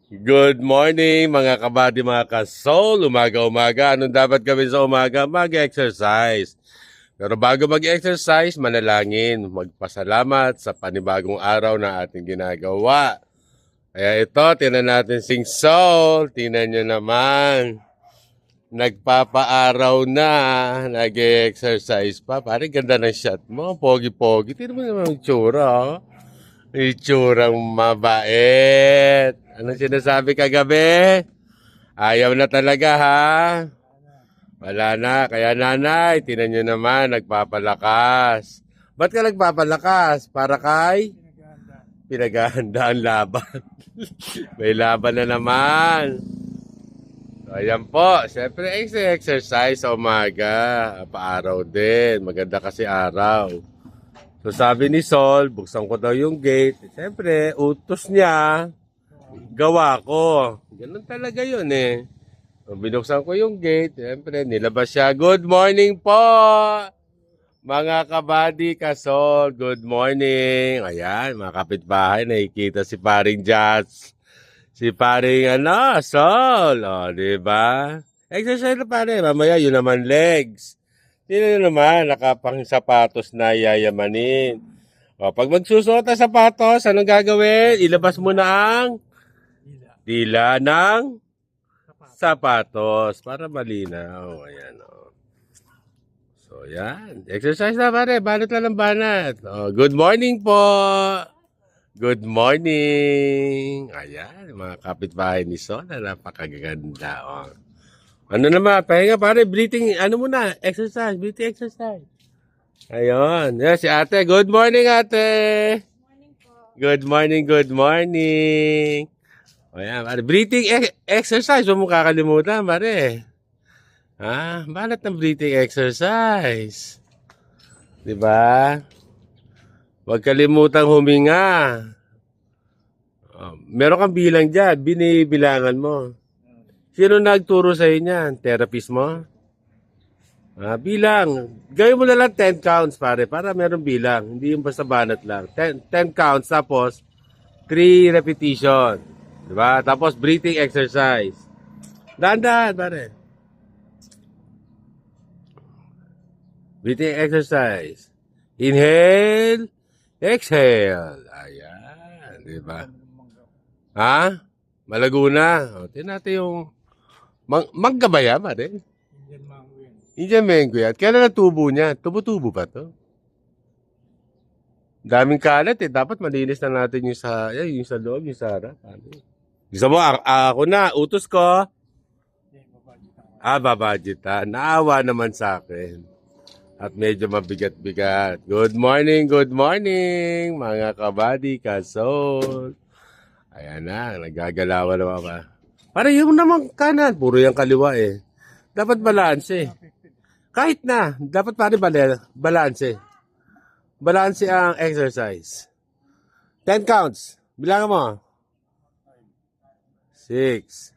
Good morning mga kabady, mga ka-soul. Umaga-umaga. Anong dapat gawin sa umaga? Mag-exercise. Pero bago mag-exercise, manalangin. Magpasalamat sa panibagong araw na ating ginagawa. Kaya ito, tinan natin sing soul. Tinan nyo naman. Nagpapaaraw na. Nag-exercise pa. Parang ganda ng shot mo. Pogi-pogi. Tinan mo naman yung tsura. Oh. Itsurang mabait. Anong sinasabi kagabi? Ayaw na talaga ha? Wala na. Kaya nanay, tinan nyo naman, nagpapalakas. Ba't ka nagpapalakas? Para kay? Pinaghahanda ang laban. May laban na naman. So, ayan po. Siyempre, exercise sa umaga. Paaraw din. Maganda kasi araw. So sabi ni Sol, buksan ko daw yung gate. Siyempre, utos niya, gawa ko. Ganun talaga yun eh. So, binuksan ko yung gate. Siyempre, nilabas siya. Good morning po! Mga kabady ka Sol, good morning. Ayan, mga kapitbahay, nakikita si paring Jats. Si paring Sol. O, diba? Exercise na pare, mamaya yun naman legs. Sino naman, nakapang sapatos na yayamanin. O, pag magsusuot ng sapatos, anong gagawin? Ilabas mo na ang dila ng sapatos para malinaw. Ayan, o. So, yan. Exercise na pare, banat lang ng banat. O, good morning po. Good morning. Ayan, mga kapitbahay ni Sona, napakaganda. O. Ano naman, pahinga pare, breathing, ano muna, exercise, breathing exercise. Ayun, yan si ate. Good morning ate. Good morning, good morning. Ayan, pare, breathing exercise, huwag mo kakalimutan pare. Ha, balat ng breathing exercise. Diba? Huwag kalimutang huminga. Meron kang bilang dyan, binibilangan mo. Sino nagturo sa inyo? Therapist mo? Bilang. Gawin mo na lang 10 counts pare para meron bilang. Hindi yung basta banat lang. 10 counts tapos 3 repetition. Diba? Tapos breathing exercise. Dahan-dahan pare. Breathing exercise. Inhale. Exhale. Ayan. Diba? Ha? Malaguna. O, tingnan natin yung mangga ba yan pare? Indian mango yan. Kailan natubo niya? Tubo-tubo ba to? Daming kalat eh. Dapat malinis na natin yung sa loob, yung sa harap. Gusto mo, ako na, utos ko. Babadgetan. Naawa naman sa akin. At medyo mabigat-bigat. Good morning, mga kabady, kasol. Ayan na, nagagalawan naman ba. Para yung naman kanan, puro yung kaliwa eh. Dapat balanse. Kahit na, dapat pare balanse. Balanse ang exercise. 10 counts. Bilangan mo. 6,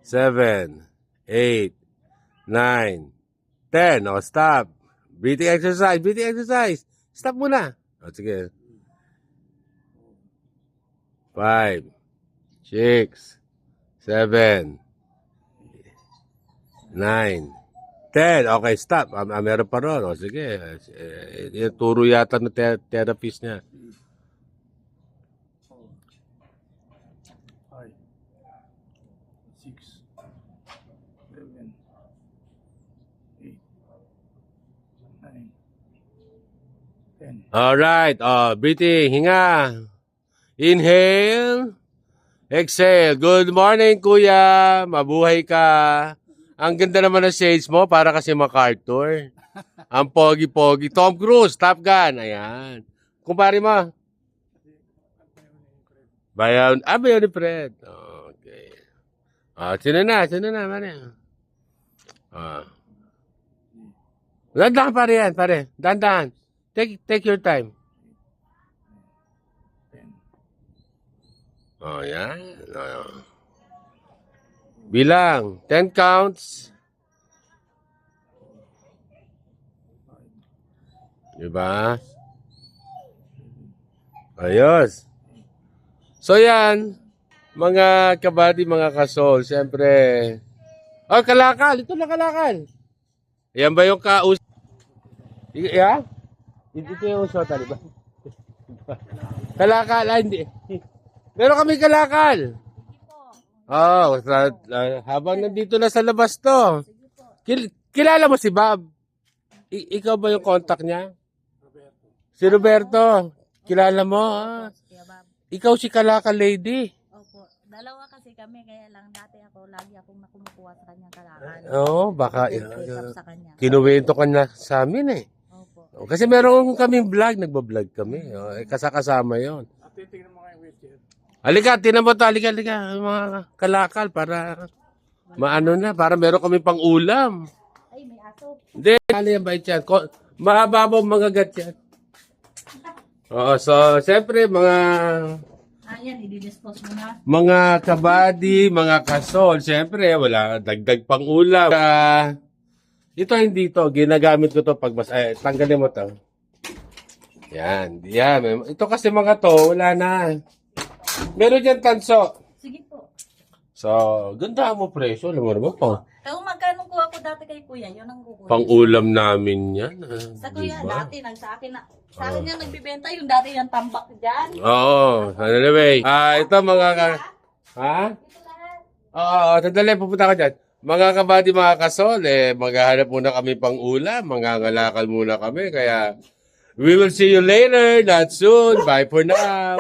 7, 8, 9, 10. O, stop. Breathing exercise. Breathing exercise. Stop muna. O, sige. 5, 6, 7, 9, 10. Okay, stop. Meron pa ron. O, sige. Turo yata ng therapist niya. 6, 7, 8, 9, 10. Alright. Breathing. Hinga. Inhale. Exhale. Good morning, kuya. Mabuhay ka. Ang ganda naman ng shades mo. Para kasi MacArthur. Ang pogi-pogi. Tom Cruise. Top Gun. Ayan. Kumpare mo. Bayan. Bayan ni Fred. Okay. Sino na, pare. Dandan pare yan, pare. Dandan. Take your time. 10. Yan. Bilang. 10 counts. Diba? Ayos. So yan. Mga kabady, mga kasol, siyempre. Oh, kalakal. Ito na kalakal. Yan ba yung kaus... Yeah? Ito yung usota, di ba? Kalakal, hindi. Meron kami kalakal. Oh, habang nandito na sa labas to. Kilala mo si Bob? Ikaw ba yung contact niya? Si Roberto. Kilala mo? Ah. Kuya Bob. Ikaw si Kalakal Lady. Opo. Dalawa kasi kami, kaya lang dati lagi akong nakumukuha sa kanyang kalakal. Oo, baka Pick up sa kanya. kinuwento ka na sa amin eh. Opo. Kasi meron kaming vlog, nagbablog kami. Oh, kasama yon. At titignan mo kayo wheelchair. Halika, tinan mo to, halika. Mga kalakal para maano na, para meron kami pang ulam. Ay, may aso. Hindi, ali yan ba yan? Mahababaw mga gat yan. Oo, so, siyempre, Ayan, i-dispose mo na. mga kabady, mga kasol, siyempre, wala, dagdag pang ulam. Ito, hindi to, ginagamit ko to pag tanggalin mo to. Yan. Ito kasi mga to, wala na. Meron dyan tanso. Sige po. So, ganda mo presyo, alam mo naman po. Kaya magkano kuha ko dati kay kuya, yun ang kukuha. Pang ulam namin yan. Sa kuya, Diba? dati, sa akin yan nagbibenta, yung dati yung tambak dyan. Oo. Anyway. Ito mga Ha? Ito lahat. Oo, sandali, pupunta ka dyan. Mga kabady, mga kasol, maghahanap muna kami pang ulam. Mangangalakal muna kami. Kaya, we will see you later. Not soon. Bye for now.